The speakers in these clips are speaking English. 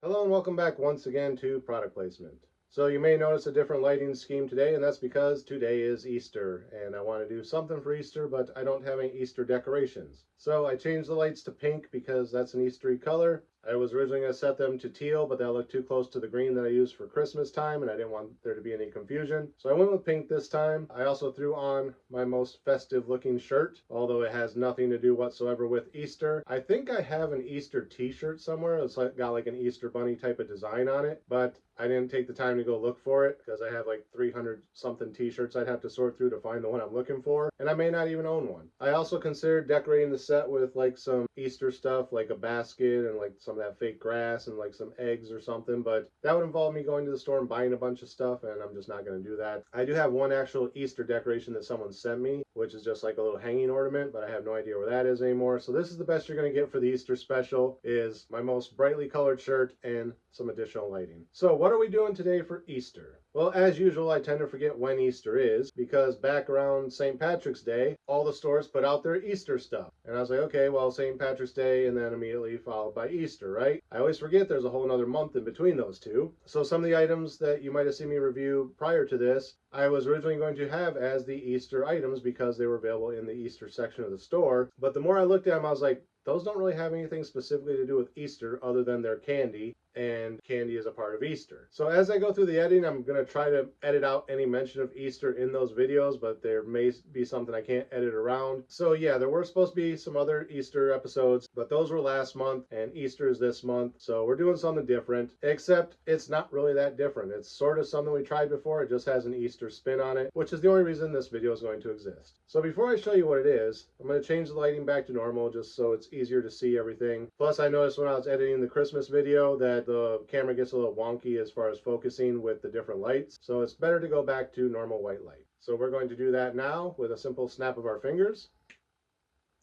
Hello and welcome back once again to product placement. So you may notice a different lighting scheme today, and that's because today is Easter and I want to do something for Easter, but I don't have any Easter decorations. So I changed the lights to pink because that's an Eastery color. I was originally going to set them to teal, but that looked too close to the green that I use for Christmas time, and I didn't want there to be any confusion. So I went with pink this time. I also threw on my most festive looking shirt, although it has nothing to do whatsoever with Easter. I think I have an Easter t-shirt somewhere. It's got like an Easter bunny type of design on it, but I didn't take the time to go look for it because I have like 300 something t-shirts I'd have to sort through to find the one I'm looking for, and I may not even own one. I also considered decorating the set with like some Easter stuff, like a basket and like some of that fake grass and like some eggs or something, but that would involve me going to the store and buying a bunch of stuff, and I'm just not going to do that. I do have one actual Easter decoration that someone sent me, which is just like a little hanging ornament, but I have no idea where that is anymore. So this is the best you're going to get for the Easter special, is my most brightly colored shirt and some additional lighting. So what are we doing today for Easter? Well, as usual, I tend to forget when Easter is because back around St. Patrick's Day, all the stores put out their Easter stuff. And I was like, okay, well, St. Patrick's Day and then immediately followed by Easter, right? I always forget there's a whole nother month in between those two. So some of the items that you might have seen me review prior to this, I was originally going to have as the Easter items because they were available in the Easter section of the store. But the more I looked at them, I was like, those don't really have anything specifically to do with Easter other than their candy, and candy is a part of Easter. So as I go through the editing, I'm going to try to edit out any mention of Easter in those videos, but there may be something I can't edit around. So yeah, there were supposed to be some other Easter episodes, but those were last month and Easter is this month. So we're doing something different, except it's not really that different. It's sort of something we tried before. It just has an Easter spin on it, which is the only reason this video is going to exist. So before I show you what it is, I'm going to change the lighting back to normal just so it's easier to see everything. Plus, I noticed when I was editing the Christmas video that the camera gets a little wonky as far as focusing with the different lights. So it's better to go back to normal white light. So we're going to do that now with a simple snap of our fingers.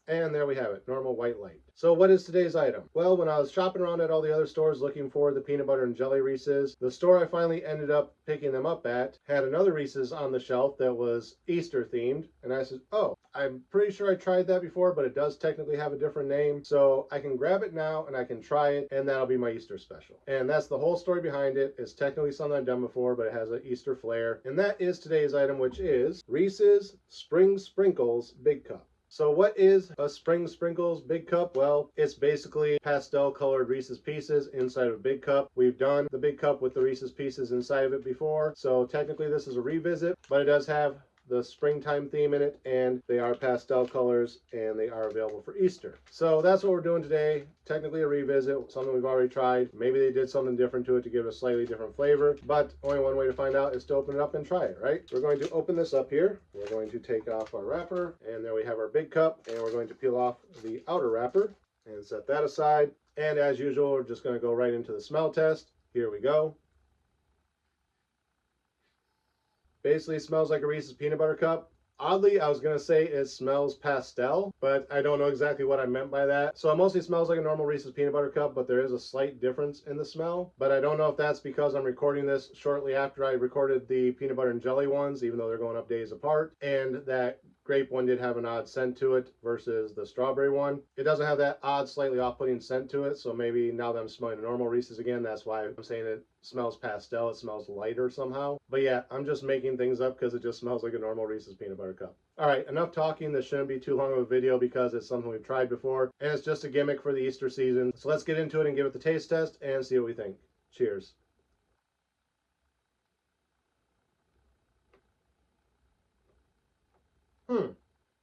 And there we have it, normal white light. So what is today's item? Well, when I was shopping around at all the other stores looking for the peanut butter and jelly Reese's, the store I finally ended up picking them up at had another Reese's on the shelf that was Easter themed. And I said, oh, I'm pretty sure I tried that before, but it does technically have a different name. So I can grab it now and I can try it, and that'll be my Easter special. And that's the whole story behind it. It's technically something I've done before, but it has an Easter flair. And that is today's item, which is Reese's Spring Sprinkles Big Cup. So what is a Spring Sprinkles Big Cup? Well, it's basically pastel colored Reese's Pieces inside of a big cup. We've done the big cup with the Reese's Pieces inside of it before, so technically this is a revisit, but it does have the springtime theme in it, and they are pastel colors, and they are available for Easter. So that's what we're doing today. Technically a revisit, something we've already tried. Maybe they did something different to it to give it a slightly different flavor, but only one way to find out is to open it up and try it, right? We're going to open this up here. We're going to take off our wrapper, and there we have our big cup, and we're going to peel off the outer wrapper and set that aside. And as usual, we're just going to go right into the smell test. Here we go. Basically smells like a Reese's peanut butter cup. Oddly, I was going to say it smells pastel, but I don't know exactly what I meant by that. So it mostly smells like a normal Reese's peanut butter cup, but there is a slight difference in the smell. But I don't know if that's because I'm recording this shortly after I recorded the peanut butter and jelly ones, even though they're going up days apart, and that grape one did have an odd scent to it versus the strawberry one. It doesn't have that odd, slightly off-putting scent to it, so maybe now that I'm smelling the normal Reese's again, that's why I'm saying it smells pastel. It smells lighter somehow. But yeah, I'm just making things up because it just smells like a normal Reese's peanut butter cup. All right, enough talking. This shouldn't be too long of a video because it's something we've tried before, and it's just a gimmick for the Easter season. So let's get into it and give it the taste test and see what we think. Cheers.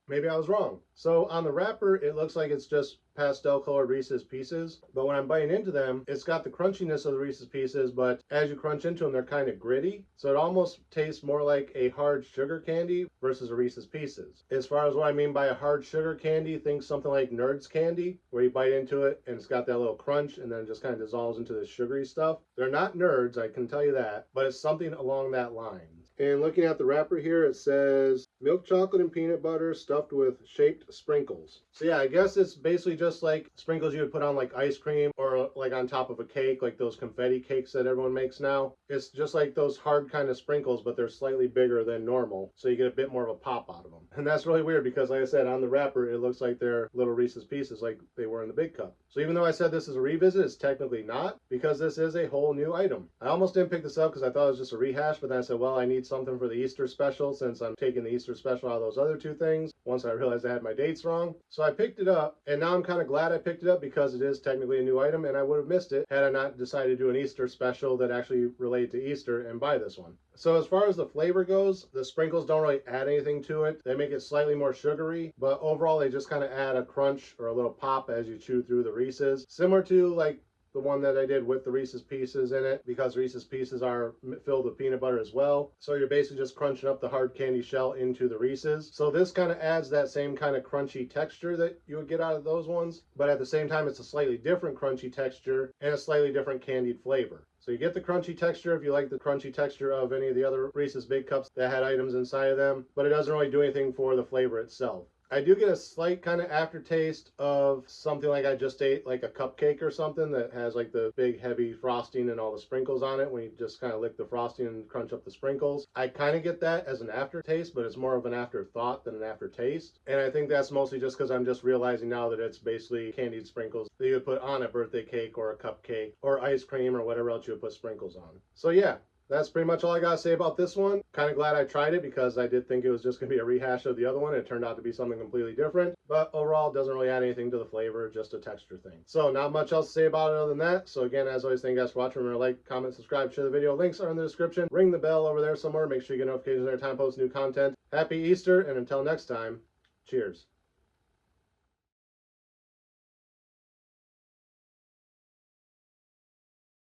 Maybe I was wrong. So on the wrapper, it looks like it's just pastel colored Reese's Pieces, but when I'm biting into them, it's got the crunchiness of the Reese's Pieces, but as you crunch into them, they're kind of gritty. So it almost tastes more like a hard sugar candy versus a Reese's Pieces. As far as what I mean by a hard sugar candy, think something like Nerds candy, where you bite into it and it's got that little crunch and then it just kind of dissolves into the sugary stuff. They're not Nerds, I can tell you that, but it's something along that line. And looking at the wrapper here, it says Milk chocolate and peanut butter stuffed with shaped sprinkles. So yeah, I guess it's basically just like sprinkles you would put on like ice cream or like on top of a cake, like those confetti cakes that everyone makes now. It's just like those hard kind of sprinkles, but they're slightly bigger than normal, so you get a bit more of a pop out of them. And that's really weird because, like I said, on the wrapper, it looks like they're little Reese's Pieces like they were in the big cup. So even though I said this is a revisit, it's technically not, because this is a whole new item. I almost didn't pick this up because I thought it was just a rehash, but then I said, well, I need something for the Easter special since I'm taking the Easter special out of those other two things once I realized I had my dates wrong. So I picked it up, and now I'm kind of glad I picked it up because it is technically a new item, and I would have missed it had I not decided to do an Easter special that actually related to Easter and buy this one. So as far as the flavor goes, the sprinkles don't really add anything to it. They make it slightly more sugary, but overall they just kind of add a crunch or a little pop as you chew through the Reese's. Similar to like the one that I did with the Reese's Pieces in it, because Reese's Pieces are filled with peanut butter as well. So you're basically just crunching up the hard candy shell into the Reese's. So this kind of adds that same kind of crunchy texture that you would get out of those ones, but at the same time it's a slightly different crunchy texture and a slightly different candied flavor. So you get the crunchy texture if you like the crunchy texture of any of the other Reese's Big Cups that had items inside of them, but it doesn't really do anything for the flavor itself. I do get a slight kind of aftertaste of something like I just ate, like a cupcake or something that has like the big heavy frosting and all the sprinkles on it when you just kind of lick the frosting and crunch up the sprinkles. I kind of get that as an aftertaste, but it's more of an afterthought than an aftertaste. And I think that's mostly just because I'm just realizing now that it's basically candied sprinkles that you would put on a birthday cake or a cupcake or ice cream or whatever else you would put sprinkles on. So yeah, that's pretty much all I gotta say about this one. Kind of glad I tried it because I did think it was just gonna be a rehash of the other one. It turned out to be something completely different, but overall it doesn't really add anything to the flavor, just a texture thing. So not much else to say about it other than that. So again, as always, thank you guys for watching. Remember to like, comment, subscribe, share the video. Links are in the description. Ring the bell over there somewhere. Make sure you get notifications every time I post new content. Happy Easter, and until next time, cheers.